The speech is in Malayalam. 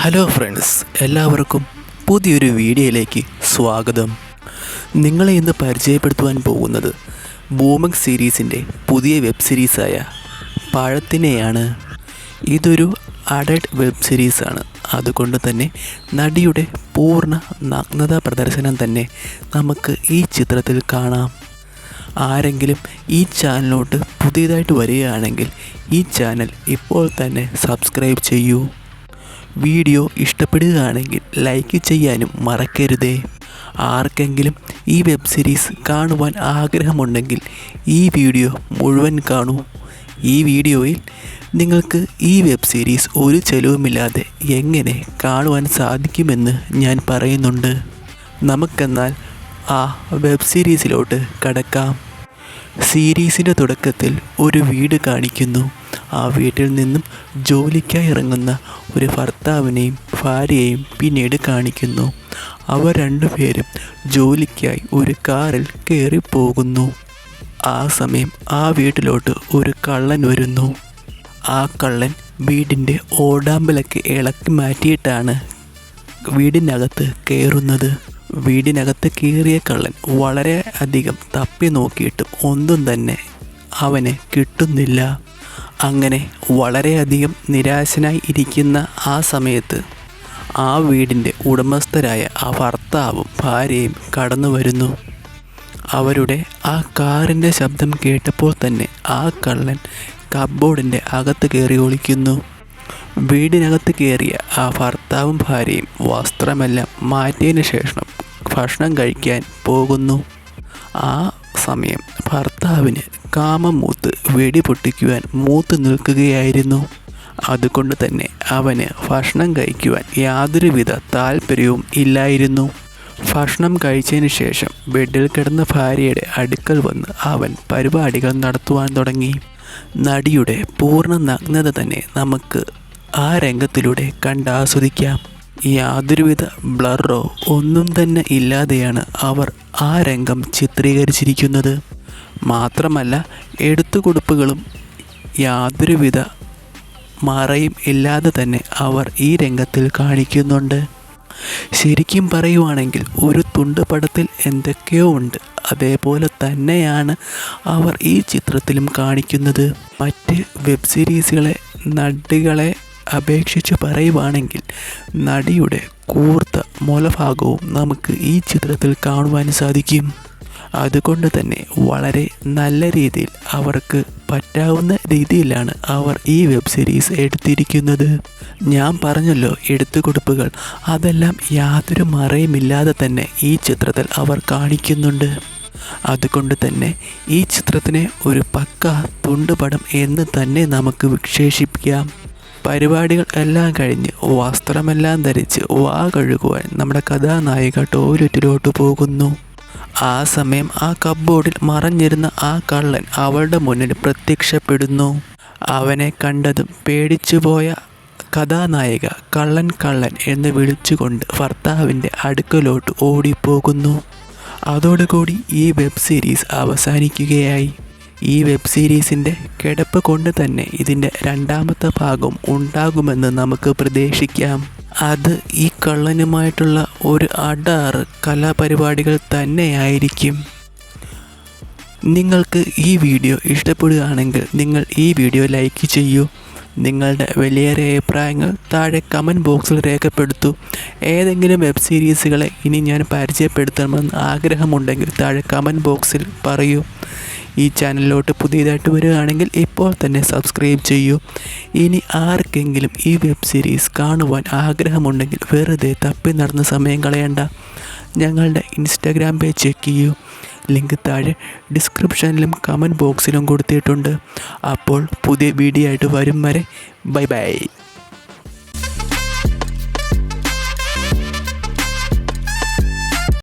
ഹലോ ഫ്രണ്ട്സ്, എല്ലാവർക്കും പുതിയൊരു വീഡിയോയിലേക്ക് സ്വാഗതം. നിങ്ങളെ ഇന്ന് പരിചയപ്പെടുത്തുവാൻ പോകുന്നത് ബൂമങ് സീരീസിൻ്റെ പുതിയ വെബ് സീരീസായ പഴത്തിനെയാണ്. ഇതൊരു അഡൽട്ട് വെബ് സീരീസാണ്. അതുകൊണ്ട് തന്നെ നടിയുടെ പൂർണ്ണ നഗ്നതാ പ്രദർശനം തന്നെ നമുക്ക് ഈ ചിത്രത്തിൽ കാണാം. ആരെങ്കിലും ഈ ചാനലിലോട്ട് പുതിയതായിട്ട് വരികയാണെങ്കിൽ ഈ ചാനൽ ഇപ്പോൾ തന്നെ സബ്സ്ക്രൈബ് ചെയ്യൂ. വീഡിയോ ഇഷ്ടപ്പെടുകയാണെങ്കിൽ ലൈക്ക് ചെയ്യാനും മറക്കരുതേ. ആർക്കെങ്കിലും ഈ വെബ് സീരീസ് കാണുവാൻ ആഗ്രഹമുണ്ടെങ്കിൽ ഈ വീഡിയോ മുഴുവൻ കാണൂ. ഈ വീഡിയോയിൽ നിങ്ങൾക്ക് ഈ വെബ് സീരീസ് ഒരു ചെലവുമില്ലാതെ എങ്ങനെ കാണുവാൻ സാധിക്കുമെന്ന് ഞാൻ പറയുന്നുണ്ട്. നമുക്കെന്നാൽ ആ വെബ് സീരീസിലോട്ട് കടക്കാം. സീരീസിൻ്റെ തുടക്കത്തിൽ ഒരു വീട് കാണിക്കുന്നു. ആ വീട്ടിൽ നിന്നും ജോലിക്കായി ഇറങ്ങുന്ന ഒരു ഭർത്താവിനെയും ഭാര്യയെയും പിന്നീട് കാണിക്കുന്നു. അവർ രണ്ടുപേരും ജോലിക്കായി ഒരു കാറിൽ കയറി പോകുന്നു. ആ സമയം ആ വീട്ടിലോട്ട് ഒരു കള്ളൻ വരുന്നു. ആ കള്ളൻ വീടിൻ്റെ ഓടാമ്പലൊക്കെ ഇളക്കി മാറ്റിയിട്ടാണ് വീടിനകത്ത് കയറുന്നത്. വീടിനകത്ത് കയറിയ കള്ളൻ വളരെ അധികം തപ്പി നോക്കിയിട്ടും ഒന്നും തന്നെ അവന് കിട്ടുന്നില്ല. അങ്ങനെ വളരെയധികം നിരാശനായി ഇരിക്കുന്ന ആ സമയത്ത് ആ വീടിൻ്റെ ഉടമസ്ഥരായ ആ ഭർത്താവും ഭാര്യയും കടന്നു വരുന്നു. അവരുടെ ആ കാറിൻ്റെ ശബ്ദം കേട്ടപ്പോൾ തന്നെ ആ കള്ളൻ കബ്ബോർഡിൻ്റെ അകത്ത് കയറി ഒളിക്കുന്നു. വീടിനകത്ത് കയറിയ ആ ഭർത്താവും ഭാര്യയും വസ്ത്രമെല്ലാം മാറ്റിയതിന് ശേഷം ഭക്ഷണം കഴിക്കാൻ പോകുന്നു. ആ സമയം ഭർത്താവിന് കാമം മൂത്ത് വെടി പൊട്ടിക്കുവാൻ മൂത്ത് നിൽക്കുകയായിരുന്നു. അതുകൊണ്ട് തന്നെ അവന് ഭക്ഷണം കഴിക്കുവാൻ യാതൊരുവിധ താല്പര്യവും ഇല്ലായിരുന്നു. ഭക്ഷണം കഴിച്ചതിന് ശേഷം ബെഡിൽ കിടന്ന ഭാര്യയുടെ അടുക്കൽ വന്ന് അവൻ പരിപാടികൾ നടത്തുവാൻ തുടങ്ങി. നടിയുടെ പൂർണ്ണ നഗ്നത തന്നെ നമുക്ക് ആ രംഗത്തിലൂടെ കണ്ടാസ്വദിക്കാം. യാതൊരുവിധ ബ്ലറോ ഒന്നും തന്നെ ഇല്ലാതെയാണ് അവർ ആ രംഗം ചിത്രീകരിച്ചിരിക്കുന്നത്. മാത്രമല്ല എടുത്തുകൊടുപ്പുകളും യാതൊരുവിധ മറയും ഇല്ലാതെ തന്നെ അവർ ഈ രംഗത്തിൽ കാണിക്കുന്നുണ്ട്. ശരിക്കും പറയുവാണെങ്കിൽ ഒരു തുണ്ടുപടത്തിൽ എന്തൊക്കെയോ ഉണ്ട്, അതേപോലെ തന്നെയാണ് അവർ ഈ ചിത്രത്തിലും കാണിക്കുന്നത്. മറ്റ് വെബ് സീരീസുകളെ നടികളെ അപേക്ഷിച്ച് പറയുവാണെങ്കിൽ നടിയുടെ കൂർത്ത മുലഭാഗവും നമുക്ക് ഈ ചിത്രത്തിൽ കാണുവാൻ സാധിക്കും. അതുകൊണ്ട് തന്നെ വളരെ നല്ല രീതിയിൽ അവർക്ക് പറ്റാവുന്ന രീതിയിലാണ് അവർ ഈ വെബ് സീരീസ് എടുത്തിരിക്കുന്നത്. ഞാൻ പറഞ്ഞല്ലോ എടുത്തുകൊടുപ്പുകൾ, അതെല്ലാം യാതൊരു മറയുമില്ലാതെ തന്നെ ഈ ചിത്രത്തിൽ അവർ കാണിക്കുന്നുണ്ട്. അതുകൊണ്ട് തന്നെ ഈ ചിത്രത്തിനെ ഒരു പക്കാ തുണ്ടുപടം എന്ന് തന്നെ നമുക്ക് വിശേഷിപ്പിക്കാം. പരിപാടികൾ എല്ലാം കഴിഞ്ഞ് വസ്ത്രമെല്ലാം ധരിച്ച് വാ കഴുകുവാൻ നമ്മുടെ കഥാനായിക ടോയ്ലറ്റിലോട്ട് പോകുന്നു. ആ സമയം ആ കബ്ബോർഡിൽ മറഞ്ഞിരുന്ന ആ കള്ളൻ അവളുടെ മുന്നിൽ പ്രത്യക്ഷപ്പെടുന്നു. അവനെ കണ്ടതും പേടിച്ചുപോയ കഥാനായിക കള്ളൻ കള്ളൻ എന്ന് വിളിച്ചുകൊണ്ട് ഭർത്താവിൻ്റെ അടുക്കലോട്ട് ഓടിപ്പോകുന്നു. അതോടുകൂടി ഈ വെബ് സീരീസ് അവസാനിക്കുകയായി. ഈ വെബ് സീരീസിൻ്റെ കിടപ്പ് കൊണ്ട് തന്നെ ഇതിൻ്റെ രണ്ടാമത്തെ ഭാഗം ഉണ്ടാകുമെന്ന് നമുക്ക് പ്രതീക്ഷിക്കാം. അത് ഈ കള്ളനുമായിട്ടുള്ള ഒരു അടാറ് കലാപരിപാടികൾ തന്നെയായിരിക്കും. നിങ്ങൾക്ക് ഈ വീഡിയോ ഇഷ്ടപ്പെടുകയാണെങ്കിൽ നിങ്ങൾ ഈ വീഡിയോ ലൈക്ക് ചെയ്യൂ. നിങ്ങളുടെ വലിയേറെ അഭിപ്രായങ്ങൾ താഴെ കമൻറ്റ് ബോക്സിൽ രേഖപ്പെടുത്തൂ. ഏതെങ്കിലും വെബ് സീരീസുകളെ ഇനി ഞാൻ പരിചയപ്പെടുത്തണമെന്ന് ആഗ്രഹമുണ്ടെങ്കിൽ താഴെ കമൻറ്റ് ബോക്സിൽ പറയൂ. ഈ ചാനലിലോട്ട് പുതിയതായിട്ട് വരികയാണെങ്കിൽ ഇപ്പോൾ തന്നെ സബ്സ്ക്രൈബ് ചെയ്യൂ. ഇനി ആർക്കെങ്കിലും ഈ വെബ് സീരീസ് കാണുവാൻ ആഗ്രഹമുണ്ടെങ്കിൽ വെറുതെ തപ്പി നടന്ന സമയം കളയണ്ട. ഞങ്ങളുടെ ഇൻസ്റ്റാഗ്രാം പേജ് ചെക്ക് ചെയ്യൂ. ലിങ്ക് താഴെ ഡിസ്ക്രിപ്ഷനിലും കമൻറ്റ് ബോക്സിലും കൊടുത്തിട്ടുണ്ട്. അപ്പോൾ പുതിയ വീഡിയോ ആയിട്ട് വരും വരെ ബൈ ബൈ.